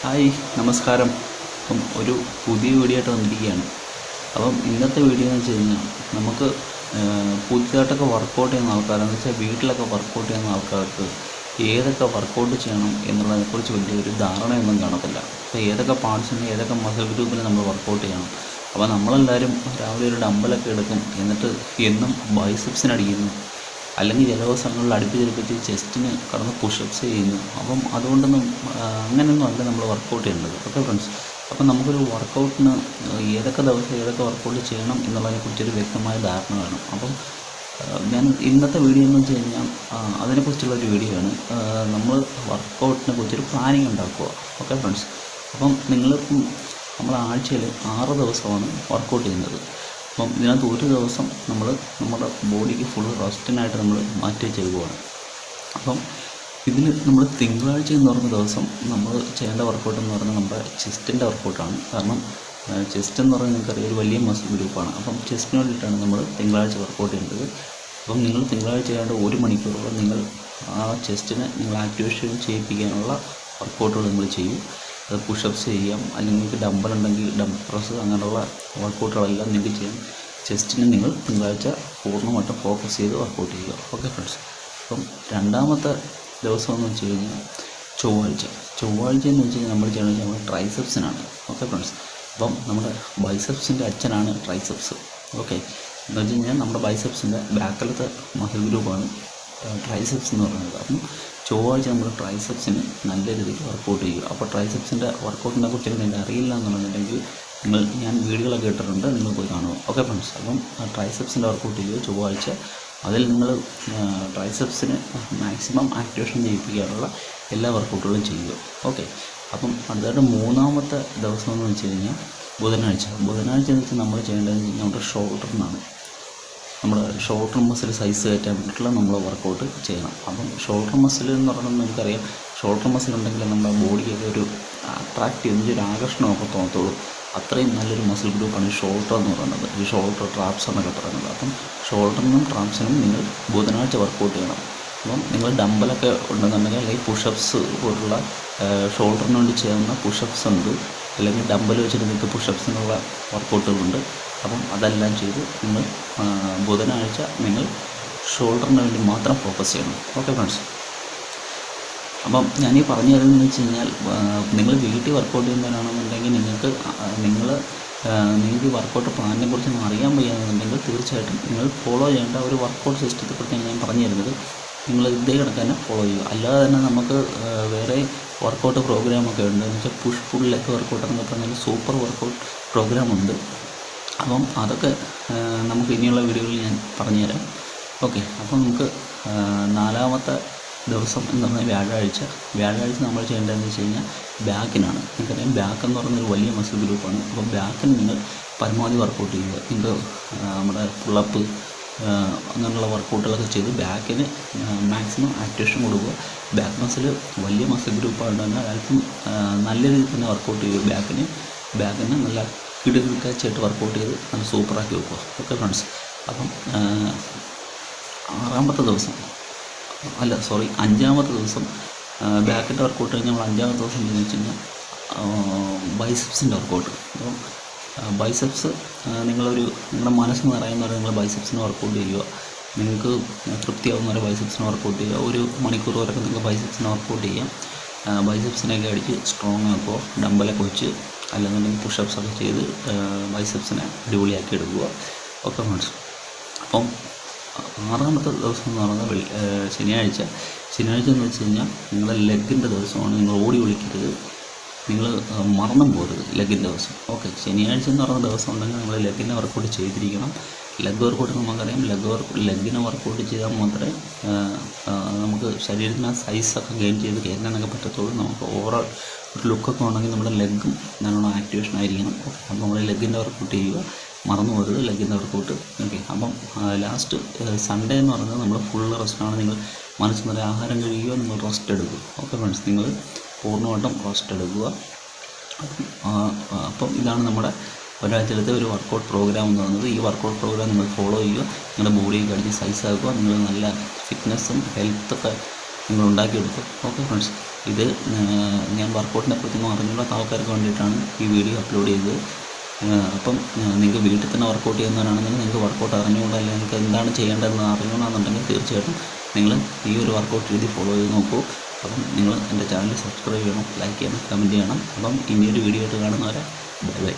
Hi നമസ്കാരം. അപ്പം ഒരു പുതിയ വീഡിയോ ആയിട്ട് വന്നിരിക്കുകയാണ്. അപ്പം ഇന്നത്തെ വീഡിയോ എന്ന് വെച്ച് കഴിഞ്ഞാൽ നമുക്ക് പുതിയതായിട്ടൊക്കെ വർക്കൗട്ട് ചെയ്യുന്ന ആൾക്കാരെന്ന് വെച്ചാൽ വീട്ടിലൊക്കെ വർക്കൗട്ട് ചെയ്യുന്ന ആൾക്കാർക്ക് ഏതൊക്കെ വർക്കൗട്ട് ചെയ്യണം എന്നുള്ളതിനെക്കുറിച്ച് വലിയൊരു ധാരണയൊന്നും കാണത്തില്ല. അപ്പോൾ ഏതൊക്കെ പാർട്സിന് ഏതൊക്കെ മസിൽ ഗ്രൂപ്പിന് നമ്മൾ വർക്കൗട്ട് ചെയ്യണം. അപ്പോൾ നമ്മളെല്ലാവരും രാവിലെ ഒരു ഡമ്പലൊക്കെ എടുക്കും, എന്നിട്ട് എന്നും ബൈസെപ്സിനടിക്കുന്നു, അല്ലെങ്കിൽ ചില ദിവസങ്ങളിൽ അടുപ്പിച്ചടുപ്പിച്ച് ചെസ്റ്റിന് കടന്ന് പുഷപ്സ് ചെയ്യുന്നു. അപ്പം അതുകൊണ്ടൊന്നും അങ്ങനെയൊന്നും അല്ല നമ്മൾ വർക്കൗട്ട് ചെയ്യേണ്ടത്. ഓക്കെ ഫ്രണ്ട്സ്, അപ്പം നമുക്കൊരു വർക്കൗട്ടിന് ഏതൊക്കെ ദിവസം ഏതൊക്കെ വർക്കൗട്ട് ചെയ്യണം എന്നുള്ളതിനെക്കുറിച്ചൊരു വ്യക്തമായ ധാരണ വേണം. അപ്പം ഞാൻ ഇന്നത്തെ വീഡിയോ എന്ന് വെച്ച് കഴിഞ്ഞാൽ അതിനെക്കുറിച്ചുള്ളൊരു വീഡിയോ ആണ്. നമ്മൾ വർക്കൗട്ടിനെ കുറിച്ചൊരു പ്ലാനിങ് ഉണ്ടാക്കുക. ഓക്കെ ഫ്രണ്ട്സ്, അപ്പം നമ്മൾ ആഴ്ചയിൽ 6 ദിവസമാണ് വർക്കൗട്ട് ചെയ്യുന്നത്. അപ്പം ഇതിനകത്ത് ഒരു ദിവസം നമ്മൾ നമ്മുടെ ബോഡിക്ക് ഫുൾ റെസ്റ്റിനായിട്ട് നമ്മൾ മാറ്റി വെച്ചേക്കുവാണ്. അപ്പം ഇതിന് നമ്മൾ തിങ്കളാഴ്ച എന്ന് പറയുന്ന ദിവസം നമ്മൾ ചെയ്യേണ്ട വർക്കൗട്ട് എന്ന് പറയുന്നത് നമ്മുടെ ചെസ്റ്റിൻ്റെ വർക്കൗട്ടാണ്. കാരണം ചെസ്റ്റ് എന്ന് പറയുന്നത് നിങ്ങൾക്കറിയാം ഒരു വലിയ മസിൽ ഗ്രൂപ്പാണ്. അപ്പം ചെസ്റ്റിന് വേണ്ടിയിട്ടാണ് നമ്മൾ തിങ്കളാഴ്ച വർക്കൗട്ട് ചെയ്യേണ്ടത്. അപ്പം നിങ്ങൾ തിങ്കളാഴ്ച ചെയ്യേണ്ട 1 മണിക്കൂറോളം നിങ്ങൾ ആ ചെസ്റ്റിനെ നിങ്ങൾ ആക്ടിവേഷൻ ചെയ്യിപ്പിക്കാനുള്ള വർക്കൗട്ടുകൾ നിങ്ങൾ ചെയ്യും. അത് പുഷപ്സ് ചെയ്യാം, അല്ലെങ്കിൽ നിങ്ങൾക്ക് ഡമ്പൽ ഉണ്ടെങ്കിൽ ഡമ്പൽ പ്രസ്, അങ്ങനെയുള്ള വർക്കൗട്ടുകളെല്ലാം നിങ്ങൾക്ക് ചെയ്യാം. ചെസ്റ്റിന് നിങ്ങൾ തിങ്കളാഴ്ച പൂർണ്ണമായിട്ടും ഫോക്കസ് ചെയ്ത് വർക്കൗട്ട് ചെയ്യുക. ഓക്കെ ഫ്രണ്ട്സ്, അപ്പം രണ്ടാമത്തെ ദിവസം എന്ന് വെച്ച് കഴിഞ്ഞാൽ ചൊവ്വാഴ്ച എന്ന് വെച്ച് കഴിഞ്ഞാൽ നമ്മൾ ചെയ്യണമെന്ന് വെച്ചാൽ നമ്മുടെ ട്രൈസെപ്സിനാണ്. ഓക്കെ ഫ്രണ്ട്സ്, അപ്പം നമ്മുടെ ബൈസെപ്സിൻ്റെ അച്ഛനാണ് ട്രൈസെപ്സ്. ഓക്കെ, എന്ന് വെച്ച് കഴിഞ്ഞാൽ നമ്മുടെ ബൈസെപ്സിൻ്റെ ബാക്കിലത്തെ മസിൽ ഗ്രൂപ്പാണ് ട്രൈസെപ്സ് എന്ന് പറയുന്നത്. അപ്പം ചൊവ്വാഴ്ച നമ്മൾ ട്രൈസെപ്സിന് നല്ല രീതിയിൽ വർക്കൗട്ട് ചെയ്യുക. അപ്പോൾ ട്രൈസെപ്സിൻ്റെ വർക്കൗട്ടിനെ കുറിച്ച് നിങ്ങൾക്ക് അറിയില്ല എന്നുണ്ടെങ്കിൽ ഞാൻ വീഡിയോകളൊക്കെ ഇട്ടിട്ടുണ്ട്, നിങ്ങൾ പോയി കാണുക. ഓക്കെ ഫ്രണ്ട്സ്, അപ്പം ട്രൈസെപ്സിൻ്റെ വർക്കൗട്ട് ചെയ്യുക ചൊവ്വാഴ്ച. അതിൽ നിങ്ങൾ ട്രൈസെപ്സിന് മാക്സിമം ആക്ടിവേഷൻ ചെയ്യിപ്പിക്കാനുള്ള എല്ലാ വർക്കൗട്ടുകളും ചെയ്യുക. ഓക്കെ, അപ്പം അടുത്തായിട്ട് മൂന്നാമത്തെ ദിവസം എന്ന് വെച്ച് കഴിഞ്ഞാൽ ബുധനാഴ്ച എന്ന് വെച്ചാൽ നമ്മൾ ചെയ്യേണ്ടത് നമ്മുടെ ഷോൾഡറിനാണ്. നമ്മുടെ ഷോൾഡർ മസിൽ സൈസ് കയറ്റാൻ വേണ്ടിയിട്ടുള്ള നമ്മൾ വർക്കൗട്ട് ചെയ്യണം. അപ്പം ഷോൾഡർ മസിൽ എന്ന് പറയുന്നത് നമുക്കറിയാം, ഷോൾഡർ മസിൽ ഉണ്ടെങ്കിൽ നമ്മുടെ ബോഡിയൊക്കെ ഒരു അട്രാക്റ്റീവ് ഒരു ആകർഷണമൊക്കെ തോന്നത്തുള്ളൂ. അത്രയും നല്ലൊരു മസിൽ ഗ്രൂപ്പാണ് ഈ ഷോൾഡർ എന്ന് പറയുന്നത്, ഈ ഷോൾഡർ ട്രാപ്സ് എന്നൊക്കെ പറയുന്നത്. അപ്പം ഷോൾഡറിനും ട്രാപ്സിനും നിങ്ങൾ ബുധനാഴ്ച വർക്കൗട്ട് ചെയ്യണം. അപ്പം നിങ്ങൾ ഡമ്പലൊക്കെ ഉണ്ടെന്നുണ്ടെങ്കിൽ അല്ലെങ്കിൽ പുഷപ്സ് പോലുള്ള ഷോൾഡറിന് വേണ്ടി ചെയ്യുന്ന പുഷപ്സ് ഉണ്ട്, അല്ലെങ്കിൽ ഡമ്പൽ വെച്ചിട്ട് നിങ്ങൾക്ക് പുഷപ്സിനുള്ള വർക്കൗട്ടുകളുണ്ട്. അപ്പം അതെല്ലാം ചെയ്ത് നിങ്ങൾ ബുധനാഴ്ച നിങ്ങൾ ഷോൾഡറിന് വേണ്ടി മാത്രം ഫോക്കസ് ചെയ്യണം. ഓക്കെ ഫ്രണ്ട്സ്, അപ്പം ഞാനീ പറഞ്ഞു തരുന്നതെന്ന് വെച്ച് കഴിഞ്ഞാൽ നിങ്ങൾ വീട്ടിൽ വർക്കൗട്ട് ചെയ്യുന്നവരാണെന്നുണ്ടെങ്കിൽ നിങ്ങൾക്ക് വർക്കൗട്ട് പ്ലാനിനെ കുറിച്ചൊന്നും അറിയാൻ വയ്യാന്നുണ്ടെങ്കിൽ തീർച്ചയായിട്ടും നിങ്ങൾ ഫോളോ ചെയ്യേണ്ട ഒരു വർക്കൗട്ട് സിസ്റ്റത്തെക്കുറിച്ചാണ് ഞാൻ പറഞ്ഞു തരുന്നത്. നിങ്ങൾ ഇതേ കണക്ക് തന്നെ ഫോളോ ചെയ്യുക. അല്ലാതെ തന്നെ നമുക്ക് വേറെ വർക്കൗട്ട് പ്രോഗ്രാമൊക്കെ ഉണ്ട്. എന്ന് വെച്ചാൽ പുഷ് പുൾ ലെഗ് വർക്കൗട്ട് എന്നൊക്കെ പറഞ്ഞാൽ സൂപ്പർ വർക്കൗട്ട് പ്രോഗ്രാമുണ്ട്. അപ്പം അതൊക്കെ നമുക്ക് ഇനിയുള്ള വീഡിയോകളിൽ ഞാൻ പറഞ്ഞുതരാം. ഓക്കെ, അപ്പം നമുക്ക് നാലാമത്തെ ദിവസം എന്ന് പറഞ്ഞാൽ വ്യാഴാഴ്ച നമ്മൾ ചെയ്യേണ്ടതെന്ന് വെച്ച് കഴിഞ്ഞാൽ ബാക്കിനാണ്. നിങ്ങൾക്കറിയാം ബാക്ക് എന്ന് പറയുന്നൊരു വലിയ മസിൽ ഗ്രൂപ്പാണ്. അപ്പം ബാക്കിന് നിങ്ങൾ പരമാവധി വർക്കൗട്ട് ചെയ്യുക. നിങ്ങൾക്ക് നമ്മുടെ പുള്ളപ്പ് അങ്ങനെയുള്ള വർക്കൗട്ടുകളൊക്കെ ചെയ്ത് ബാക്കിന് മാക്സിമം ആക്ടിവേഷൻ കൊടുക്കുക. ബാക്ക് മസിൽ വലിയ മസിൽ ഗ്രൂപ്പാണ് തന്നെ അല്പം നല്ല രീതിയിൽ തന്നെ വർക്കൗട്ട് ചെയ്യുക. ബാക്കിന് നല്ല കിടുകിടുക്കാച്ചായിട്ട് വർക്കൗട്ട് ചെയ്ത് നല്ല സൂപ്പറാക്കി വെക്കുക. ഓക്കെ ഫ്രണ്ട്സ്, അപ്പം അഞ്ചാമത്തെ ദിവസം ബാക്കിൻ്റെ വർക്കൗട്ട് കഴിഞ്ഞാൽ നമ്മൾ അഞ്ചാമത്തെ ദിവസം എന്ന് വെച്ച് കഴിഞ്ഞാൽ ബൈസെപ്സിൻ്റെ വർക്കൗട്ട്. അപ്പം ബൈസെപ്സ് നിങ്ങളുടെ മനസ്സ് നിറയുന്ന വരെ നിങ്ങൾ ബൈസെപ്സിന് വർക്കൗട്ട് ചെയ്യുക. നിങ്ങൾക്ക് തൃപ്തിയാവുന്ന വരെ ബൈസെപ്സിന് വർക്കൗട്ട് ചെയ്യുക. 1 മണിക്കൂർ വരെയൊക്കെ നിങ്ങൾക്ക് ബൈസെപ്സിന് വർക്കൗട്ട് ചെയ്യാം. ബൈസെപ്സിനൊക്കെ അടിച്ച് സ്ട്രോങ് ആക്കുക, ഡമ്പലൊക്കെ വെച്ച് അല്ലെന്നുണ്ടെങ്കിൽ പുഷപ്സൊക്കെ ചെയ്ത് ബൈസെപ്സിനെ അടിപൊളിയാക്കി എടുക്കുക. ഓക്കെ ഫ്രണ്ട്സ്, അപ്പം ആറാമത്തെ ദിവസം എന്ന് പറയുന്നത് ശനിയാഴ്ച എന്ന് വെച്ച് കഴിഞ്ഞാൽ നിങ്ങളുടെ ലെഗിൻ്റെ ദിവസമാണ്. നിങ്ങൾ ഓടി വിളിക്കരുത്, നിങ്ങൾ മറന്നും പോരുത് ലെഗിൻ്റെ ദിവസം. ഓക്കെ, ശനിയാഴ്ച എന്ന് പറയുന്ന ദിവസം ഉണ്ടെങ്കിൽ നിങ്ങൾ ലെഗിനെ വർക്കൗട്ട് ചെയ്തിരിക്കണം. ലെഗ് വർക്കൗട്ട് നമുക്കറിയാം, ലെഗിനെ വർക്കൗട്ട് ചെയ്താൽ മാത്രമേ നമുക്ക് ശരീരത്തിന് ആ സൈസൊക്കെ ഗെയിൻ ചെയ്ത് കയറ്റാനൊക്കെ പറ്റത്തുള്ളൂ. നമുക്ക് ഓവറോൾ ഒരു ലുക്കൊക്കെ ഉണ്ടെങ്കിൽ നമ്മുടെ ലെഗും നല്ലോണം ആക്ടിവേഷൻ ആയിരിക്കണം. ഓക്കെ, അപ്പോൾ നമ്മൾ ലെഗിൻ്റെ വർക്കൗട്ട് ചെയ്യുക, മറന്നു പോരുത് ലെഗിൻ്റെ വർക്കൗട്ട്. ഓക്കെ, അപ്പം ലാസ്റ്റ് സൺഡേ എന്ന് പറയുന്നത് നമ്മൾ ഫുൾ റെസ്റ്റാണ്. നിങ്ങൾ മനസ്സ് നിറയെ ആഹാരം കഴിയുക, നിങ്ങൾ റെസ്റ്റ് എടുക്കുക. ഓക്കെ ഫ്രണ്ട്സ്, നിങ്ങൾ പൂർണ്ണമായിട്ടും റെസ്റ്റ് എടുക്കുക. അപ്പം ഇതാണ് നമ്മുടെ ഒരാഴ്ചയിലത്തെ ഒരു വർക്കൗട്ട് പ്രോഗ്രാം എന്ന് പറയുന്നത്. ഈ വർക്കൗട്ട് പ്രോഗ്രാം നിങ്ങൾ ഫോളോ ചെയ്യുക, നിങ്ങളുടെ ബോഡിയൊക്കെ അടിച്ച് സൈസ് ആക്കുക, നിങ്ങൾ നല്ല ഫിറ്റ്നസ്സും ഹെൽത്തൊക്കെ നിങ്ങൾ ഉണ്ടാക്കിയെടുക്കുക. ഓക്കെ ഫ്രണ്ട്സ്, ഇത് ഞാൻ വർക്കൗട്ടിനെ പറ്റിയൊന്നും അറിഞ്ഞുകൂടാത്ത ആൾക്കാർക്ക് വേണ്ടിയിട്ടാണ് ഈ വീഡിയോ അപ്ലോഡ് ചെയ്തത്. അപ്പം നിങ്ങൾക്ക് വീട്ടിൽ തന്നെ വർക്കൗട്ട് ചെയ്യുന്നവരാണെന്നുണ്ടെങ്കിൽ നിങ്ങൾക്ക് വർക്കൗട്ട് അറിഞ്ഞുകൂടാ, അല്ലെങ്കിൽ നിങ്ങൾക്ക് എന്താണ് ചെയ്യേണ്ടതെന്ന് അറിഞ്ഞുകൂടാന്നുണ്ടെങ്കിൽ തീർച്ചയായിട്ടും നിങ്ങൾ ഈ ഒരു വർക്കൗട്ട് രീതി ഫോളോ ചെയ്ത് നോക്കൂ. അപ്പം നിങ്ങൾ എൻ്റെ ചാനൽ സബ്സ്ക്രൈബ് ചെയ്യണം, ലൈക്ക് ചെയ്യണം, കമൻറ്റ് ചെയ്യണം. അപ്പം ഇനിയൊരു വീഡിയോ ആയിട്ട് കാണുന്നവരെ ബൈ ബൈ.